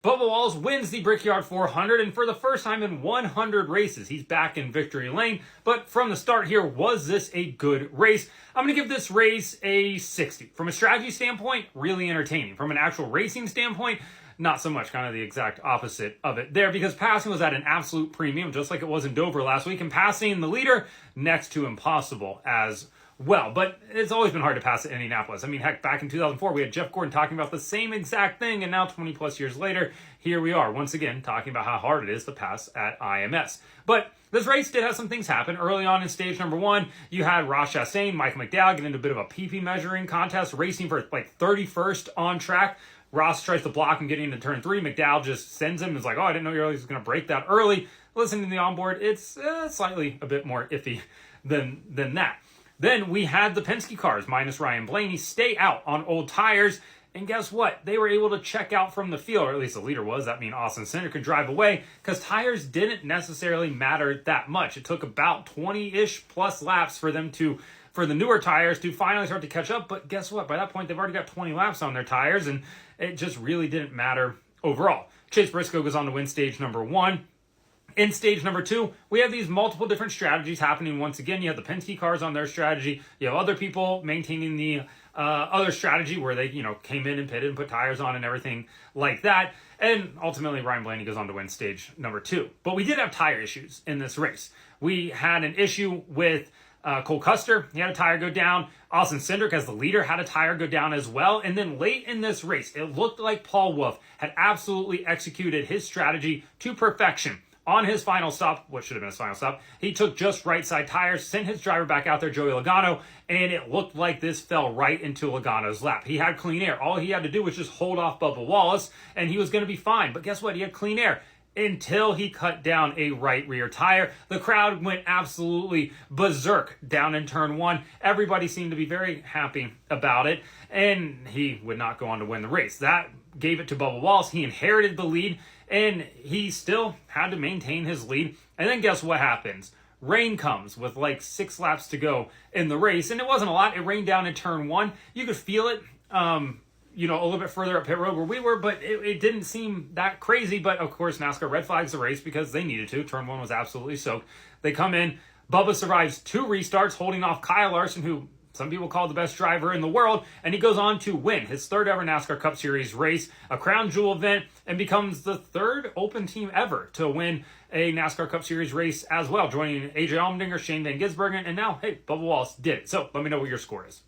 Bubba Wallace wins the Brickyard 400, and for the first time in 100 races, he's back in victory lane. But from the start here, was this a good race? I'm going to give this race a 60. From a strategy standpoint, really entertaining. From an actual racing standpoint, not so much, kind of the exact opposite of it there, because passing was at an absolute premium, just like it was in Dover last week, and passing the leader, next to impossible as well. But it's always been hard to pass at Indianapolis. I mean, heck, back in 2004, we had Jeff Gordon talking about the same exact thing, and now 20 plus years later, here we are, once again, talking about how hard it is to pass at IMS. But this race did have some things happen. Early on in stage number one, you had Ross Chastain, Michael McDowell get into a bit of a PP measuring contest, racing for like 31st on track. Ross tries to block him getting into turn 3. McDowell just sends him. It's like, oh, I didn't know you were going to break that early. Listening to the onboard, it's slightly a bit more iffy than that. Then we had the Penske cars, minus Ryan Blaney, stay out on old tires. And guess what? They were able to check out from the field, or at least the leader was. That means Austin Cindric could drive away because tires didn't necessarily matter that much. It took about 20-ish plus laps for the newer tires to finally start to catch up. But guess what? By that point, they've already got 20 laps on their tires, and it just really didn't matter overall. Chase Briscoe goes on to win stage number one. In stage number two, we have these multiple different strategies happening once again. You have the Penske cars on their strategy. You have other people maintaining the other strategy where they, came in and pitted and put tires on and everything like that. And ultimately, Ryan Blaney goes on to win stage number two. But we did have tire issues in this race. We had an issue with Cole Custer. He had a tire go down. Austin Cindric, as the leader, had a tire go down as well. And then late in this race, it looked like Paul Wolfe had absolutely executed his strategy to perfection. On his final stop, what should have been his final stop, he took just right side tires, sent his driver back out there, Joey Logano, and it looked like this fell right into Logano's lap. He had clean air. All he had to do was just hold off Bubba Wallace, and he was going to be fine. But guess what? He had clean air until he cut down a right rear tire. The crowd went absolutely berserk down in turn one. Everybody seemed to be very happy about it, and he would not go on to win the race. That gave it to Bubba Wallace. He inherited the lead, and he still had to maintain his lead. And then guess what happens? Rain comes with like 6 laps to go in the race, and it wasn't a lot. It rained down in turn one. You could feel it, a little bit further up pit road where we were, but it didn't seem that crazy. But of course, NASCAR red flags the race because they needed to. Turn one was absolutely soaked. They come in. Bubba survives 2 restarts, holding off Kyle Larson, who some people call the best driver in the world, and he goes on to win his 3rd ever NASCAR Cup Series race, a crown jewel event, and becomes the 3rd open team ever to win a NASCAR Cup Series race as well, joining AJ Allmendinger, Shane Van Gisbergen, and now, hey, Bubba Wallace did it. So let me know what your score is.